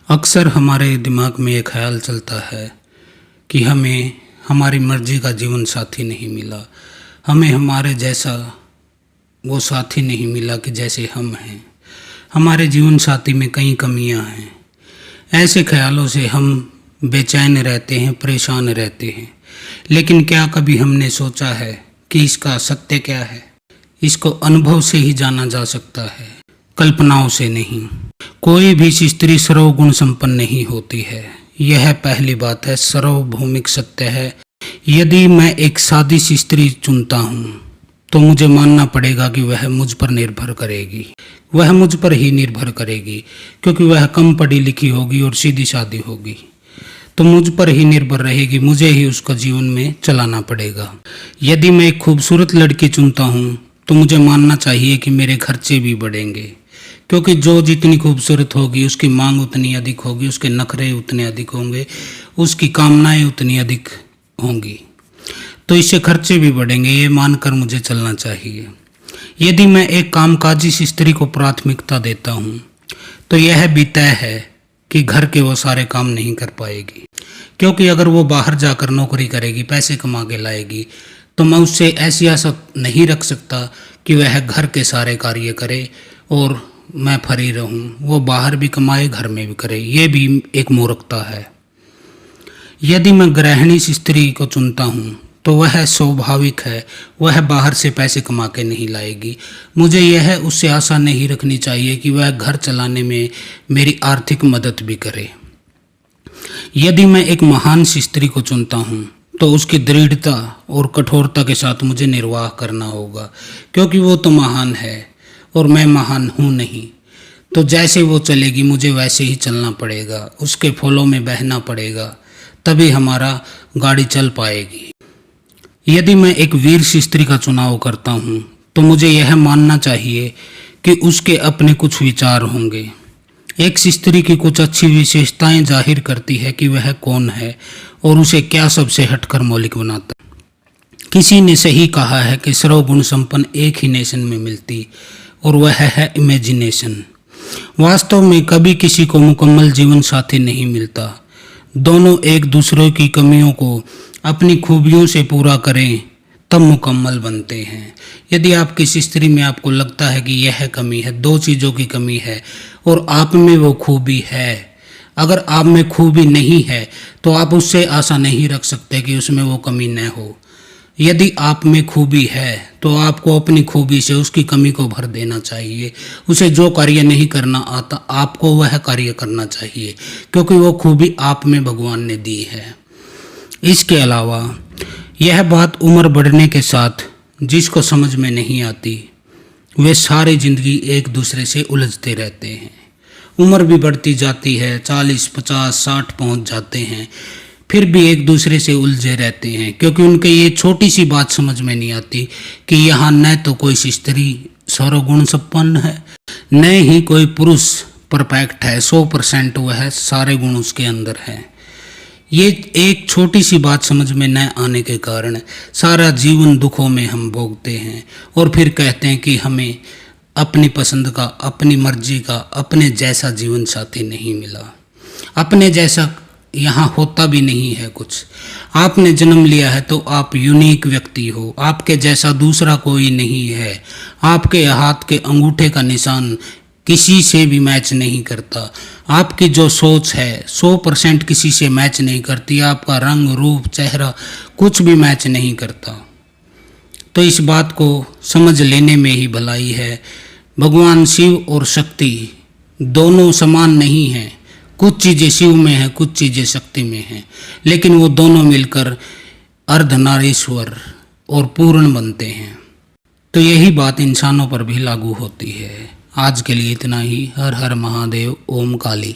अक्सर हमारे दिमाग में ये ख्याल चलता है कि हमें हमारी मर्जी का जीवन साथी नहीं मिला, हमें हमारे जैसा वो साथी नहीं मिला कि जैसे हम हैं, हमारे जीवन साथी में कई कमियां हैं। ऐसे ख्यालों से हम बेचैन रहते हैं, परेशान रहते हैं। लेकिन क्या कभी हमने सोचा है कि इसका सत्य क्या है? इसको अनुभव से ही जाना जा सकता है, कल्पनाओं से नहीं। कोई भी स्त्री सर्वगुण संपन्न नहीं होती है, यह पहली बात है, सार्वभौमिक सत्य है। यदि मैं एक सादी सी स्त्री चुनता हूँ तो मुझे मानना पड़ेगा कि वह मुझ पर निर्भर करेगी, वह मुझ पर ही निर्भर करेगी, क्योंकि वह कम पढ़ी लिखी होगी और सीधी सादी होगी, तो मुझ पर ही निर्भर रहेगी, मुझे ही उसका जीवन में चलाना पड़ेगा। यदि मैं एक खूबसूरत लड़की चुनता हूँ तो मुझे मानना चाहिए कि मेरे खर्चे भी बढ़ेंगे, क्योंकि जो जितनी खूबसूरत होगी उसकी मांग उतनी अधिक होगी, उसके नखरे उतने अधिक होंगे, उसकी कामनाएं उतनी अधिक होंगी, तो इससे खर्चे भी बढ़ेंगे। ये मानकर मुझे चलना चाहिए। यदि मैं एक कामकाजी स्त्री को प्राथमिकता देता हूँ तो यह भी तय है कि घर के वो सारे काम नहीं कर पाएगी, क्योंकि अगर वो बाहर जाकर नौकरी करेगी, पैसे कमा के लाएगी, तो मैं उससे ऐसी आशा नहीं रख सकता कि वह घर के सारे कार्य करे और मैं फ्री रहूं। वो बाहर भी कमाए, घर में भी करे, ये भी एक मूर्खता है। यदि मैं गृहिणी स्त्री को चुनता हूं तो वह स्वाभाविक है, वह बाहर से पैसे कमा के नहीं लाएगी। मुझे यह उससे आशा नहीं रखनी चाहिए कि वह घर चलाने में मेरी आर्थिक मदद भी करे। यदि मैं एक महान स्त्री को चुनता हूं तो उसकी दृढ़ता और कठोरता के साथ मुझे निर्वाह करना होगा, क्योंकि वो तो महान है और मैं महान हूँ नहीं। तो जैसे वो चलेगी मुझे वैसे ही चलना पड़ेगा, उसके फॉलो में बहना पड़ेगा, तभी हमारा गाड़ी चल पाएगी। यदि मैं एक वीर स्त्री का चुनाव करता हूँ तो मुझे यह मानना चाहिए कि उसके अपने कुछ विचार होंगे। एक स्त्री की कुछ अच्छी विशेषताएं जाहिर करती है कि वह कौन है और उसे क्या सबसे हटकर मौलिक बनाता है। किसी ने सही कहा है कि सर्वगुण संपन्न एक ही नेशन में मिलती, और वह है इमेजिनेशन। वास्तव में कभी किसी को मुकम्मल जीवन साथी नहीं मिलता। दोनों एक दूसरे की कमियों को अपनी खूबियों से पूरा करें तब मुकम्मल बनते हैं। यदि आप किसी स्त्री में आपको लगता है कि यह कमी है, दो चीज़ों की कमी है, और आप में वो खूबी है, अगर आप में खूबी नहीं है तो आप उससे आशा नहीं रख सकते कि उसमें वो कमी न हो। यदि आप में खूबी है तो आपको अपनी खूबी से उसकी कमी को भर देना चाहिए। उसे जो कार्य नहीं करना आता आपको वह कार्य करना चाहिए, क्योंकि वो खूबी आप में भगवान ने दी है। इसके अलावा यह बात उम्र बढ़ने के साथ जिसको समझ में नहीं आती, वे सारी जिंदगी एक दूसरे से उलझते रहते हैं। उम्र भी बढ़ती जाती है, 40, 50, 60 पहुंच जाते हैं, फिर भी एक दूसरे से उलझे रहते हैं, क्योंकि उनके ये छोटी सी बात समझ में नहीं आती कि यहाँ न तो कोई स्त्री सर्वगुण संपन्न है, न ही कोई पुरुष परफेक्ट है, 100% वह सारे गुण उसके अंदर हैं। ये एक छोटी सी बात समझ में न आने के कारण सारा जीवन दुखों में हम भोगते हैं और फिर कहते हैं कि हमें अपनी पसंद का, अपनी मर्जी का, अपने जैसा जीवन साथी नहीं मिला। अपने जैसा यहाँ होता भी नहीं है कुछ। आपने जन्म लिया है तो आप यूनिक व्यक्ति हो, आपके जैसा दूसरा कोई नहीं है। आपके हाथ के अंगूठे का निशान किसी से भी मैच नहीं करता। आपकी जो सोच है 100% किसी से मैच नहीं करती। आपका रंग, रूप, चेहरा कुछ भी मैच नहीं करता। तो इस बात को समझ लेने में ही भलाई है। भगवान शिव और शक्ति दोनों समान नहीं हैं। कुछ चीज़ें शिव में हैं, कुछ चीज़ें शक्ति में हैं, लेकिन वो दोनों मिलकर अर्धनारीश्वर और पूर्ण बनते हैं। तो यही बात इंसानों पर भी लागू होती है। आज के लिए इतना ही। हर हर महादेव। ओम काली।